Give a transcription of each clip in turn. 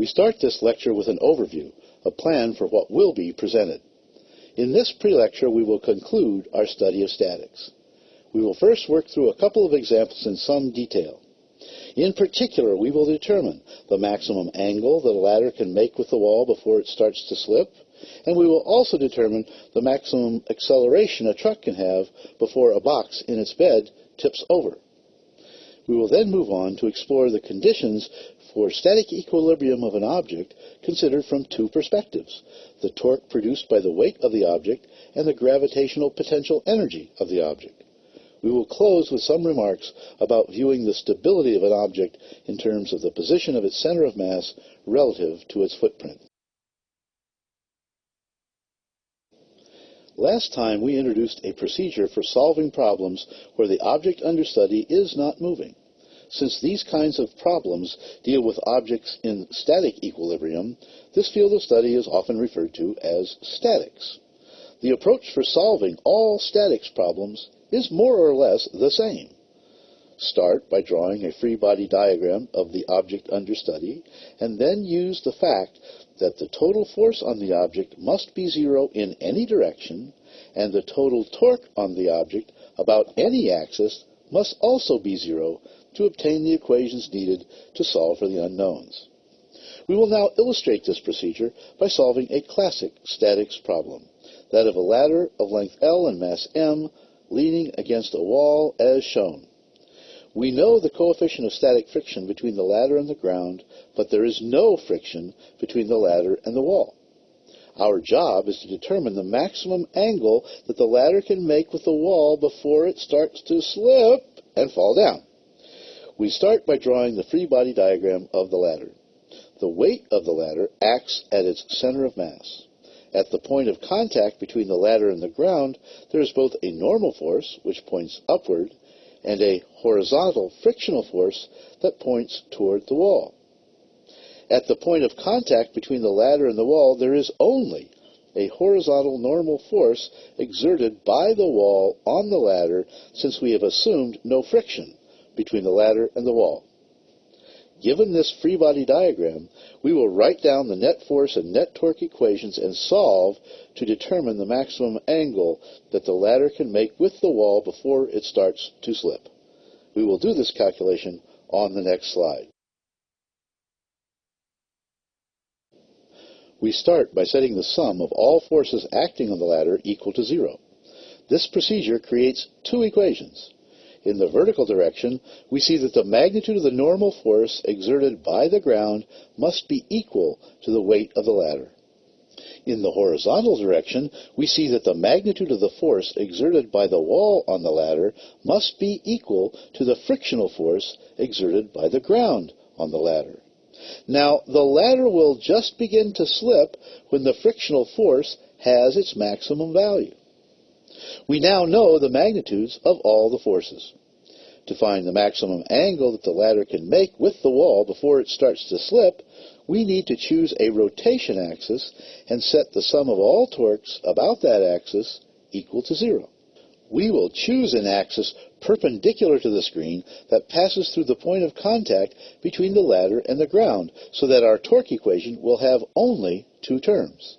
We start this lecture with an overview, a plan for what will be presented. In this pre-lecture, we will conclude our study of statics. We will first work through a couple of examples in some detail. In particular, we will determine the maximum angle that a ladder can make with the wall before it starts to slip, and we will also determine the maximum acceleration a truck can have before a box in its bed tips over. We will then move on to explore the conditions for static equilibrium of an object considered from two perspectives: the torque produced by the weight of the object and the gravitational potential energy of the object. We will close with some remarks about viewing the stability of an object in terms of the position of its center of mass relative to its footprint. Last time we introduced a procedure for solving problems where the object under study is not moving. Since these kinds of problems deal with objects in static equilibrium, this field of study is often referred to as statics. The approach for solving all statics problems is more or less the same. Start by drawing a free body diagram of the object under study, and then use the fact that the total force on the object must be zero in any direction, and the total torque on the object about any axis must also be zero to obtain the equations needed to solve for the unknowns. We will now illustrate this procedure by solving a classic statics problem, that of a ladder of length L and mass m leaning against a wall as shown. We know the coefficient of static friction between the ladder and the ground, but there is no friction between the ladder and the wall. Our job is to determine the maximum angle that the ladder can make with the wall before it starts to slip and fall down. We start by drawing the free body diagram of the ladder. The weight of the ladder acts at its center of mass. At the point of contact between the ladder and the ground, there is both a normal force, which points upward, and a horizontal frictional force that points toward the wall. At the point of contact between the ladder and the wall, there is only a horizontal normal force exerted by the wall on the ladder, since we have assumed no friction between the ladder and the wall. Given this free body diagram, we will write down the net force and net torque equations and solve to determine the maximum angle that the ladder can make with the wall before it starts to slip. We will do this calculation on the next slide. We start by setting the sum of all forces acting on the ladder equal to zero. This procedure creates two equations. In the vertical direction, we see that the magnitude of the normal force exerted by the ground must be equal to the weight of the ladder. In the horizontal direction, we see that the magnitude of the force exerted by the wall on the ladder must be equal to the frictional force exerted by the ground on the ladder. Now, the ladder will just begin to slip when the frictional force has its maximum value. We now know the magnitudes of all the forces. To find the maximum angle that the ladder can make with the wall before it starts to slip, we need to choose a rotation axis and set the sum of all torques about that axis equal to zero. We will choose an axis perpendicular to the screen that passes through the point of contact between the ladder and the ground, so that our torque equation will have only two terms.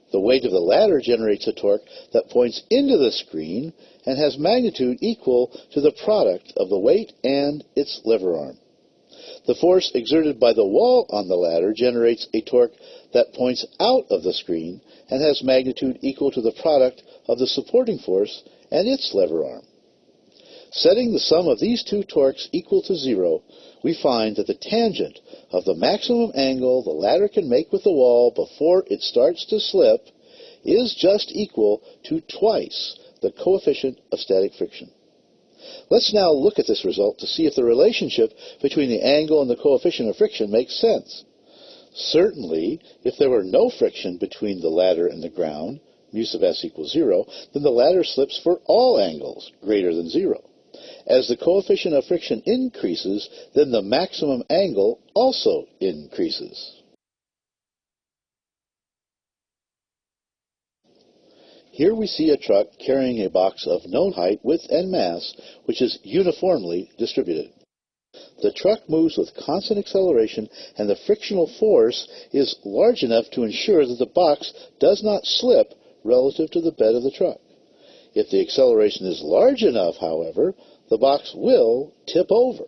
The weight of the ladder generates a torque that points into the screen and has magnitude equal to the product of the weight and its lever arm. The force exerted by the wall on the ladder generates a torque that points out of the screen and has magnitude equal to the product of the supporting force and its lever arm. Setting the sum of these two torques equal to zero, we find that the tangent of the maximum angle the ladder can make with the wall before it starts to slip is just equal to twice the coefficient of static friction. Let's now look at this result to see if the relationship between the angle and the coefficient of friction makes sense. Certainly, if there were no friction between the ladder and the ground, mu sub s equals zero, then the ladder slips for all angles greater than zero. As the coefficient of friction increases, then the maximum angle also increases. Here we see a truck carrying a box of known height, width, and mass, which is uniformly distributed. The truck moves with constant acceleration, and the frictional force is large enough to ensure that the box does not slip relative to the bed of the truck. If the acceleration is large enough, however, the box will tip over.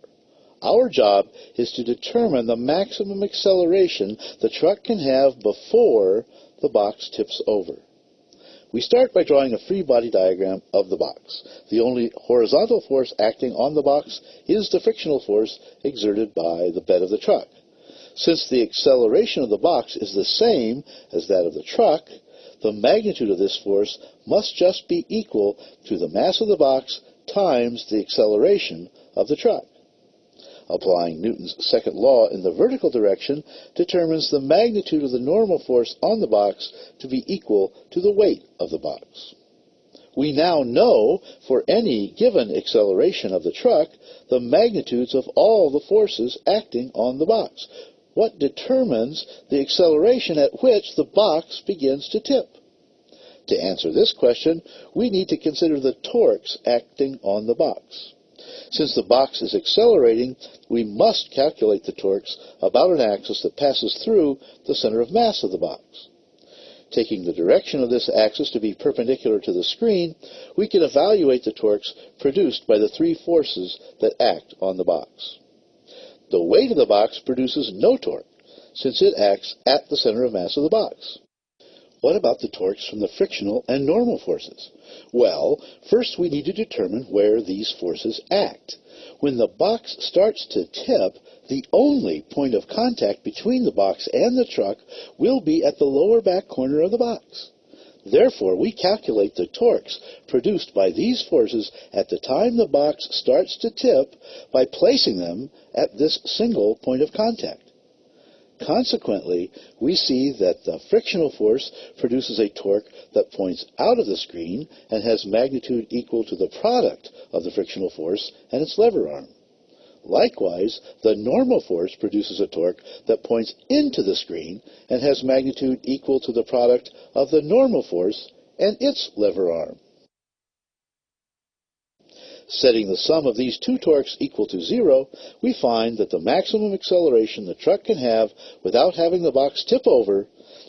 Our job is to determine the maximum acceleration the truck can have before the box tips over. We start by drawing a free body diagram of the box. The only horizontal force acting on the box is the frictional force exerted by the bed of the truck. Since the acceleration of the box is the same as that of the truck, the magnitude of this force must just be equal to the mass of the box times the acceleration of the truck. Applying Newton's second law in the vertical direction determines the magnitude of the normal force on the box to be equal to the weight of the box. We now know, for any given acceleration of the truck, the magnitudes of all the forces acting on the box. What determines the acceleration at which the box begins to tip? To answer this question, we need to consider the torques acting on the box. Since the box is accelerating, we must calculate the torques about an axis that passes through the center of mass of the box. Taking the direction of this axis to be perpendicular to the screen, we can evaluate the torques produced by the three forces that act on the box. The weight of the box produces no torque, since it acts at the center of mass of the box. What about the torques from the frictional and normal forces? Well, first we need to determine where these forces act. When the box starts to tip, the only point of contact between the box and the truck will be at the lower back corner of the box. Therefore, we calculate the torques produced by these forces at the time the box starts to tip by placing them at this single point of contact. Consequently, we see that the frictional force produces a torque that points out of the screen and has magnitude equal to the product of the frictional force and its lever arm. Likewise, the normal force produces a torque that points into the screen and has magnitude equal to the product of the normal force and its lever arm. Setting the sum of these two torques equal to 0, we find that the maximum acceleration the truck can have without having the box tip over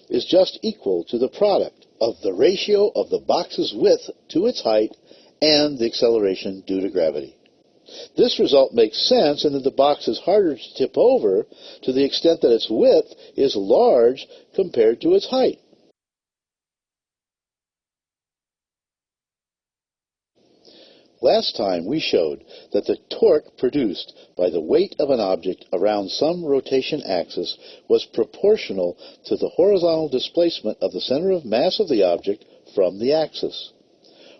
is just equal to the product of the ratio of the box's width to its height and the acceleration due to gravity. This result makes sense in that the box is harder to tip over to the extent that its width is large compared to its height. Last time we showed that the torque produced by the weight of an object around some rotation axis was proportional to the horizontal displacement of the center of mass of the object from the axis.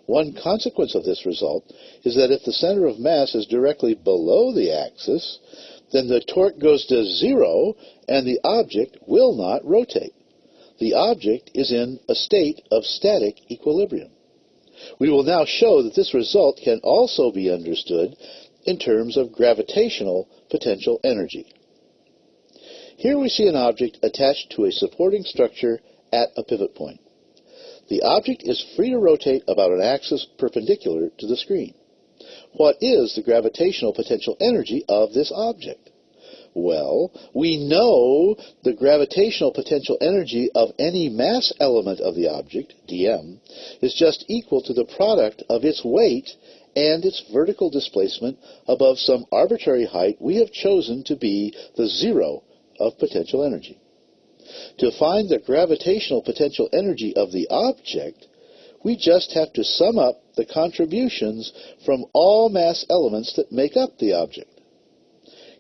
One consequence of this result is that if the center of mass is directly below the axis, then the torque goes to 0 and the object will not rotate. The object is in a state of static equilibrium. We will now show that this result can also be understood in terms of gravitational potential energy. Here we see an object attached to a supporting structure at a pivot point. The object is free to rotate about an axis perpendicular to the screen. What is the gravitational potential energy of this object? Well, we know the gravitational potential energy of any mass element of the object, dm, is just equal to the product of its weight and its vertical displacement above some arbitrary height we have chosen to be the 0 of potential energy. To find the gravitational potential energy of the object, we just have to sum up the contributions from all mass elements that make up the object.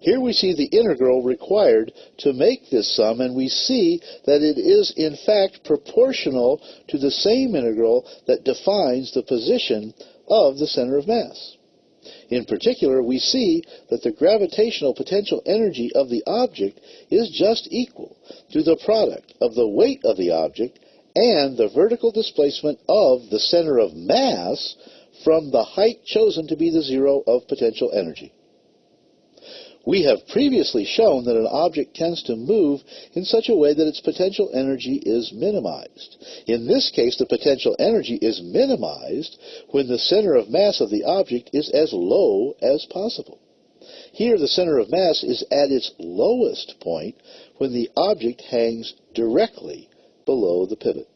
Here we see the integral required to make this sum, and we see that it is in fact proportional to the same integral that defines the position of the center of mass. In particular, we see that the gravitational potential energy of the object is just equal to the product of the weight of the object and the vertical displacement of the center of mass from the height chosen to be the 0 of potential energy. We have previously shown that an object tends to move in such a way that its potential energy is minimized. In this case, the potential energy is minimized when the center of mass of the object is as low as possible. Here the center of mass is at its lowest point when the object hangs directly below the pivot.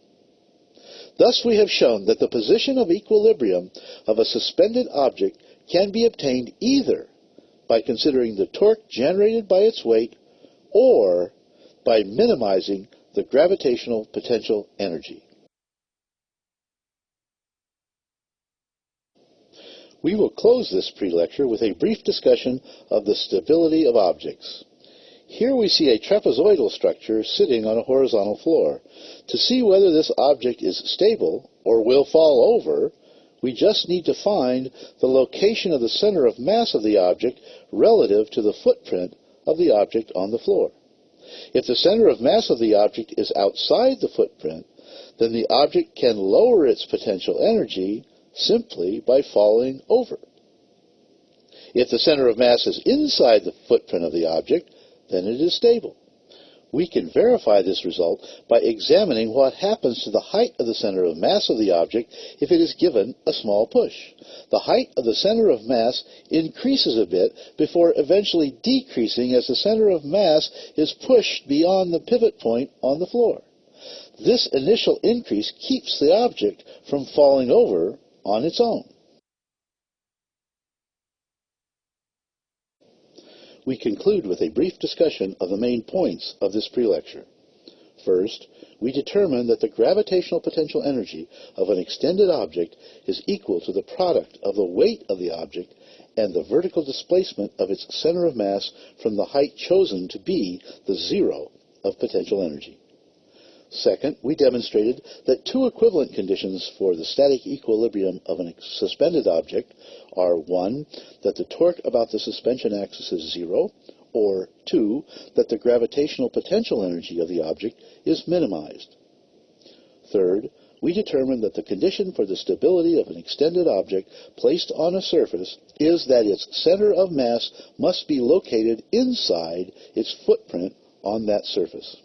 Thus we have shown that the position of equilibrium of a suspended object can be obtained either by considering the torque generated by its weight or by minimizing the gravitational potential energy. We will close this pre-lecture with a brief discussion of the stability of objects. Here we see a trapezoidal structure sitting on a horizontal floor. To see whether this object is stable or will fall over, we just need to find the location of the center of mass of the object relative to the footprint of the object on the floor. If the center of mass of the object is outside the footprint, then the object can lower its potential energy simply by falling over. If the center of mass is inside the footprint of the object, then it is stable. We can verify this result by examining what happens to the height of the center of mass of the object if it is given a small push. The height of the center of mass increases a bit before eventually decreasing as the center of mass is pushed beyond the pivot point on the floor. This initial increase keeps the object from falling over on its own. We conclude with a brief discussion of the main points of this pre-lecture. First, we determine that the gravitational potential energy of an extended object is equal to the product of the weight of the object and the vertical displacement of its center of mass from the height chosen to be the zero of potential energy. Second, we demonstrated that two equivalent conditions for the static equilibrium of a suspended object are 1, that the torque about the suspension axis is 0, or 2, that the gravitational potential energy of the object is minimized. Third, we determined that the condition for the stability of an extended object placed on a surface is that its center of mass must be located inside its footprint on that surface.